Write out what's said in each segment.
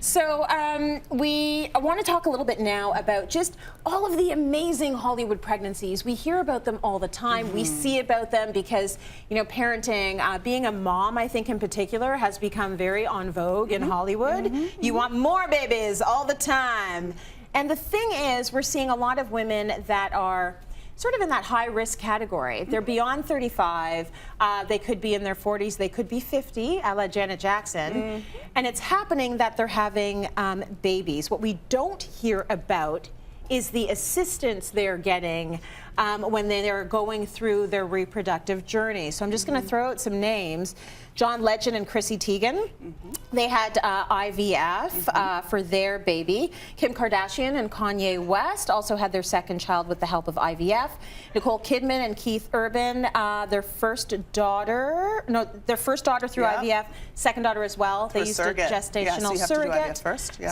So we want to talk a little bit now about just all of the amazing Hollywood pregnancies. We hear about them all the time. We see about them because, you know, parenting, being a mom, I think in particular, has become very en vogue in Hollywood. You want more babies all the time. And the thing is, we're seeing a lot of women that are sort of in that high risk category. They're beyond 35, they could be in their 40s, they could be 50, a la Janet Jackson. And it's happening that they're having babies. What we don't hear about is the assistance they're getting when they're going through their reproductive journey. So I'm just gonna throw out some names. John Legend and Chrissy Teigen, they had IVF for their baby. Kim Kardashian and Kanye West also had their second child with the help of IVF. Nicole Kidman and Keith Urban, their first daughter through IVF, second daughter as well. They used a gestational surrogate.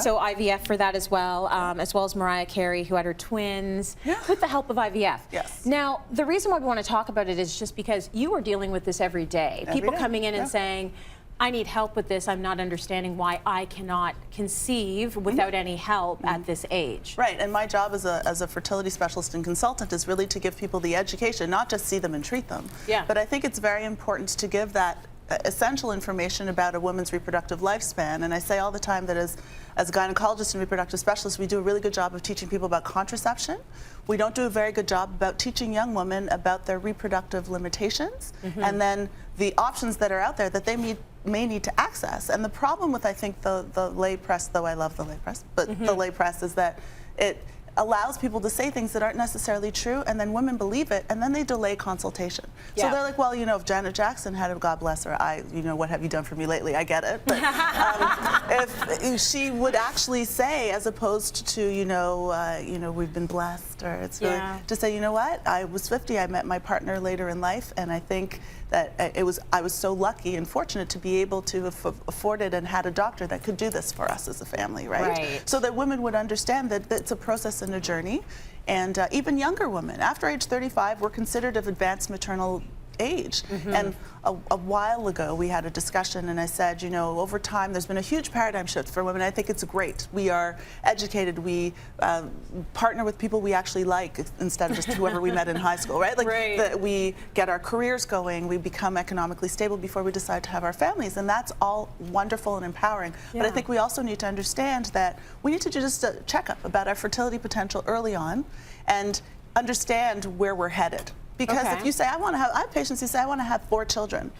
So IVF for that as well as Mariah Carey, who had her twins with the help of IVF. Now, the reason why we want to talk about it is just because you are dealing with this every day. People coming in and saying, I need help with this. I'm not understanding why I cannot conceive without any help at this age. Right, and my job as a fertility specialist and consultant is really to give people the education, not just see them and treat them. But I think it's very important to give that essential information about a woman's reproductive lifespan. And I say all the time that as a gynecologist and reproductive specialist, we do a really good job of teaching people about contraception. We don't do a very good job about teaching young women about their reproductive limitations and then the options that are out there that they may need to access. And the problem with, I think, the lay press, though I love the lay press, but the lay press is that it allows people to say things that aren't necessarily true, and then women believe it, and then they delay consultation. So they're like, well, you know, if Janet Jackson had a, God bless her, you know, what have you done for me lately? I get it. But if she would actually say, as opposed to, you know, we've been blessed, or it's really, to say, you know what, I was 50, I met my partner later in life, and I think that I was so lucky and fortunate to be able to have afforded and had a doctor that could do this for us as a family, right? So that women would understand that it's a process and a journey. And even younger women, after age 35, were considered of advanced maternal age. And a while ago we had a discussion, and I said, you know, over time there's been a huge paradigm shift for women. I think it's great. We are educated, we partner with people we actually like instead of just whoever we met in high school, right? Like we get our careers going, we become economically stable before we decide to have our families, and that's all wonderful and empowering. But I think we also need to understand that we need to do just a checkup about our fertility potential early on and understand where we're headed. Because if you say, I have patients who say, I want to have 4 children.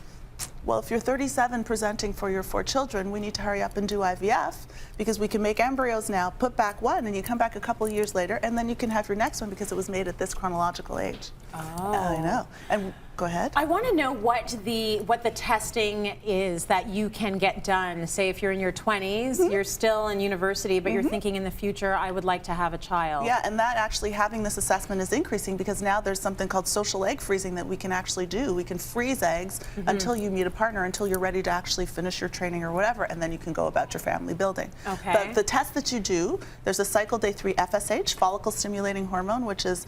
Well, if you're 37 presenting for your 4 children, we need to hurry up and do IVF, because we can make embryos now, put back one, and you come back a couple of years later, and then you can have your next one because it was made at this chronological age. I know. And go ahead. I want to know what the testing is that you can get done. Say if you're in your 20s, you're still in university, but you're thinking in the future, I would like to have a child. Yeah, and that actually, having this assessment is increasing, because now there's something called social egg freezing that we can actually do. We can freeze eggs until you meet a partner, until you're ready to actually finish your training or whatever, and then you can go about your family building. But the test that you do, there's a cycle day 3 FSH, follicle stimulating hormone, which is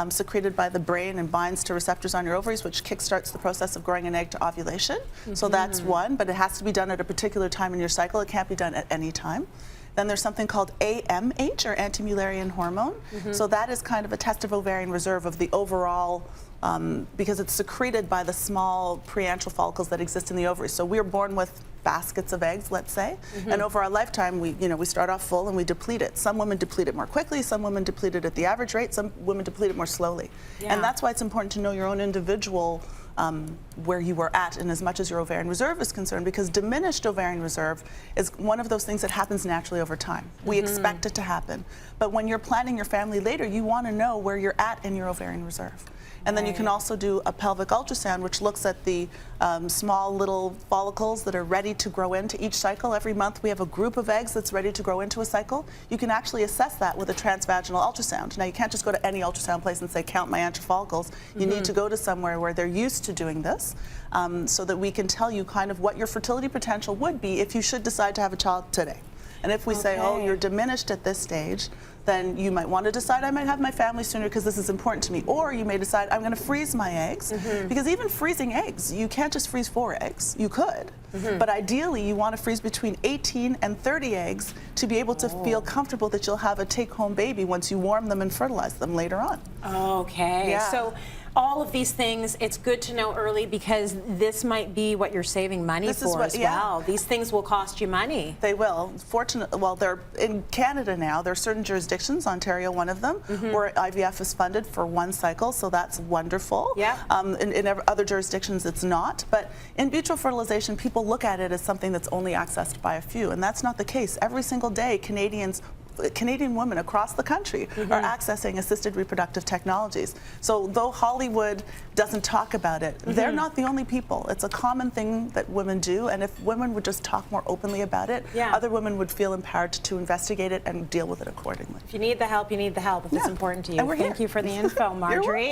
secreted by the brain and binds to receptors on your ovaries, which kickstarts the process of growing an egg to ovulation. So that's one, but it has to be done at a particular time in your cycle. It can't be done at any time. Then there's something called AMH, or anti-Mullerian hormone. So that is kind of a test of ovarian reserve of the overall, because it's secreted by the small preantral follicles that exist in the ovaries. So we're born with baskets of eggs, let's say, and over our lifetime, we start off full and we deplete it. Some women deplete it more quickly, some women deplete it at the average rate, some women deplete it more slowly. And that's why it's important to know your own individual where you were at in as much as your ovarian reserve is concerned, because diminished ovarian reserve is one of those things that happens naturally over time. We expect it to happen. But when you're planning your family later, you want to know where you're at in your ovarian reserve. And then you can also do a pelvic ultrasound, which looks at the small little follicles that are ready to grow into each cycle. Every month we have a group of eggs that's ready to grow into a cycle. You can actually assess that with a transvaginal ultrasound. Now, you can't just go to any ultrasound place and say, count my antral follicles. You need to go to somewhere where they're used to doing this, so that we can tell you kind of what your fertility potential would be if you should decide to have a child today. And if we say, oh, you're diminished at this stage, then you might want to decide I might have my family sooner because this is important to me. Or you may decide I'm going to freeze my eggs, because even freezing eggs, you can't just freeze 4 eggs. You could, but ideally you want to freeze between 18 and 30 eggs to be able to feel comfortable that you'll have a take-home baby once you warm them and fertilize them later on. Okay, Yeah. so all of these things, it's good to know early, because this might be what you're saving money for as well. These things will cost you money. They will. Fortunately, well, they're in Canada now. There are certain jurisdictions, Ontario one of them, where IVF is funded for 1 cycle, so that's wonderful. Yeah. In other jurisdictions, it's not. But in vitro fertilization, people look at it as something that's only accessed by a few, and that's not the case. Every single day, Canadian women across the country are accessing assisted reproductive technologies. So though Hollywood doesn't talk about it, they're not the only people. It's a common thing that women do, and if women would just talk more openly about it, other women would feel empowered to investigate it and deal with it accordingly. If you need the help, you need the help if it's important to you. And we're Thank here. you for the info, Marjorie.